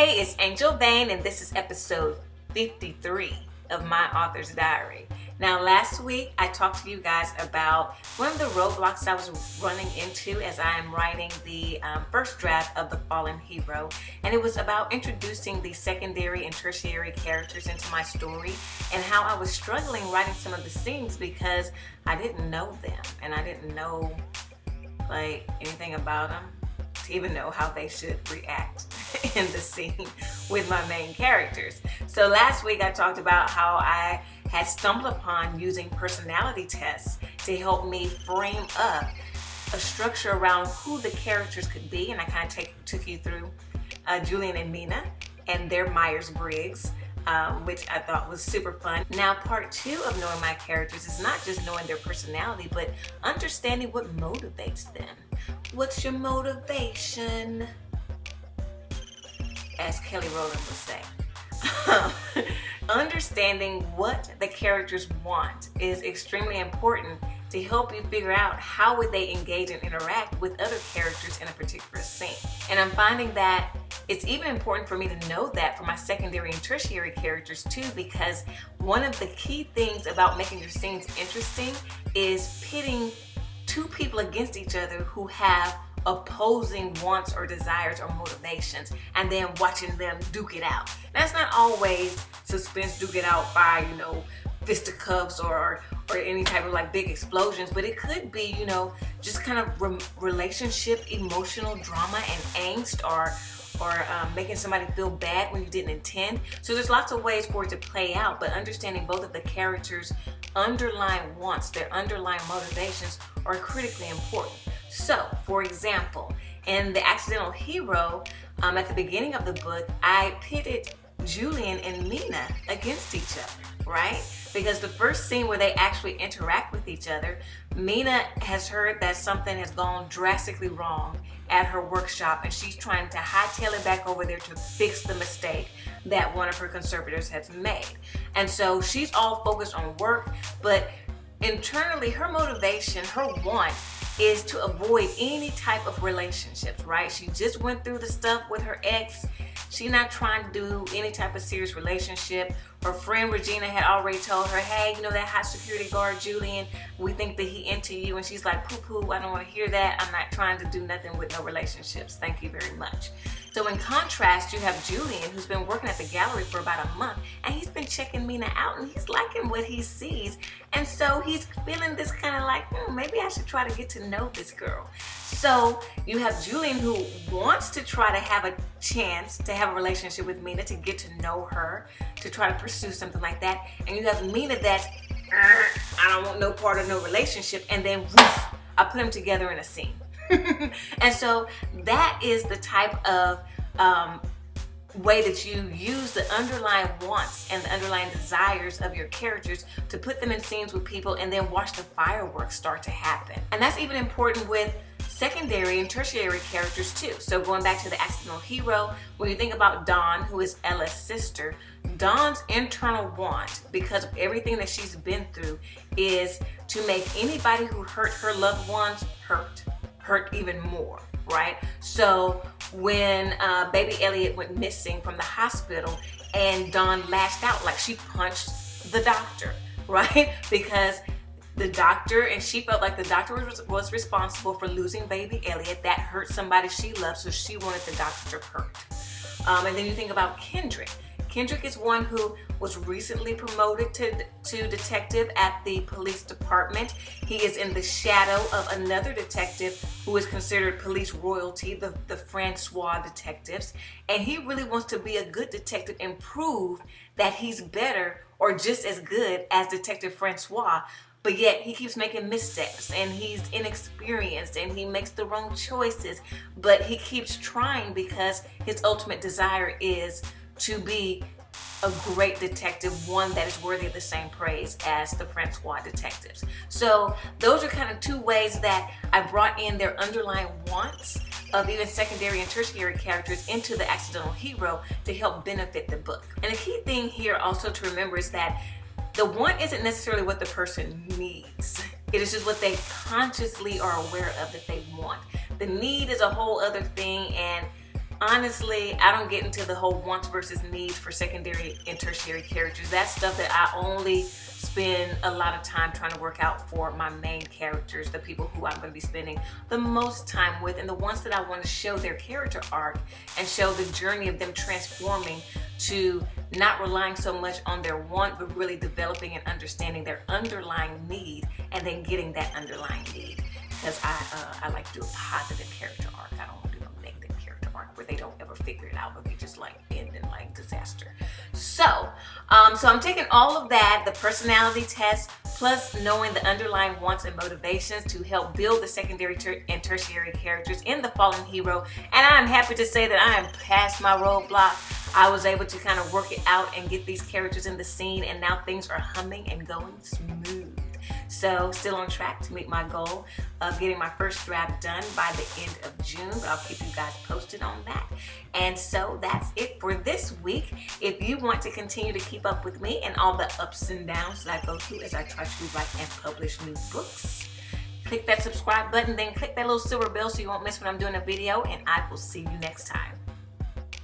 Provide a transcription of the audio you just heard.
Hey, it's Angel Vane, and this is episode 53 of my author's diary. Now, last week I talked to you guys about one of the roadblocks I was running into as I am writing the first draft of The Fallen Hero, and it was about introducing the secondary and tertiary characters into my story and how I was struggling writing some of the scenes because I didn't know them and I didn't know anything about them to even know how they should react in the scene with my main characters. So last week I talked about how I had stumbled upon using personality tests to help me frame up a structure around who the characters could be, and I kind of took you through Julian and Mena and their Myers-Briggs, which I thought was super fun. Now, part 2 of knowing my characters is not just knowing their personality, but understanding what motivates them. What's your motivation? As Kelly Rowland would say. Understanding what the characters want is extremely important to help you figure out how would they engage and interact with other characters in a particular scene. And I'm finding that it's even important for me to know that for my secondary and tertiary characters too, because one of the key things about making your scenes interesting is pitting two people against each other who have opposing wants or desires or motivations, and then watching them duke it out. That's not always suspense duke it out by, fisticuffs or any type of big explosions, but it could be, just kind of relationship, emotional drama and angst, or making somebody feel bad when you didn't intend. So there's lots of ways for it to play out, but understanding both of the characters' underlying wants, their underlying motivations, are critically important. So, for example, in The Accidental Hero, at the beginning of the book, I pitted Julian and Mina against each other, right? Because the first scene where they actually interact with each other, Mina has heard that something has gone drastically wrong at her workshop, and she's trying to hightail it back over there to fix the mistake that one of her conservators has made. And so she's all focused on work, but internally her motivation, her want, is to avoid any type of relationships, right? She just went through the stuff with her ex. She's not trying to do any type of serious relationship. Her friend Regina had already told her, hey, that hot security guard Julian, we think that he into you. And she's like, poo-poo, I don't want to hear that. I'm not trying to do nothing with no relationships. Thank you very much. So in contrast, you have Julian, who's been working at the gallery for about a month, and he's been checking Mina out, and he's liking what he sees. And so he's feeling this kind of maybe I should try to get to know this girl. So you have Julian, who wants to try to have a chance to have a relationship with Mina, to get to know her, to try to pursue something like that. And you have Mina that's, I don't want no part of no relationship, and then woof, I put them together in a scene. And so that is the type of way that you use the underlying wants and the underlying desires of your characters to put them in scenes with people, and then watch the fireworks start to happen. And that's even important with secondary and tertiary characters too. So going back to The Accidental Hero, when you think about Dawn, who is Ella's sister, Dawn's internal want, because of everything that she's been through, is to make anybody who hurt her loved ones hurt even more, right? So when baby Elliot went missing from the hospital, and Dawn lashed out, she punched the doctor, right? Because the doctor, and she felt like the doctor was responsible for losing baby Elliot. That hurt somebody she loved, so she wanted the doctor hurt. And then you think about Kendrick. Kendrick is one who was recently promoted to detective at the police department. He is in the shadow of another detective who is considered police royalty, the Francois detectives. And he really wants to be a good detective and prove that he's better or just as good as Detective Francois. But yet he keeps making missteps, and he's inexperienced, and he makes the wrong choices. But he keeps trying because his ultimate desire is to be a great detective, one that is worthy of the same praise as the Francois detectives. So those are kind of two ways that I brought in their underlying wants of even secondary and tertiary characters into The Accidental Hero to help benefit the book. And the key thing here also to remember is that the want isn't necessarily what the person needs. It is just what they consciously are aware of that they want. The need is a whole other thing, and honestly, I don't get into the whole wants versus needs for secondary and tertiary characters. That's stuff that I only spend a lot of time trying to work out for my main characters, the people who I'm going to be spending the most time with, and the ones that I want to show their character arc and show the journey of them transforming to not relying so much on their want, but really developing and understanding their underlying need and then getting that underlying need. Because I like to do a positive character arc. I don't want to do a negative character arc where they don't ever figure it out, but they just like end in like disaster. So I'm taking all of that, the personality test, plus knowing the underlying wants and motivations to help build the secondary and tertiary characters in the Fallen Hero. And I'm happy to say that I am past my roadblock. I was able to kind of work it out and get these characters in the scene, and now things are humming and going smooth. So still on track to meet my goal of getting my first draft done by the end of June, but I'll keep you guys posted on that. And so that's it for this week. If you want to continue to keep up with me and all the ups and downs that I go through as I try to write and publish new books, click that subscribe button, then click that little silver bell so you won't miss when I'm doing a video, and I will see you next time.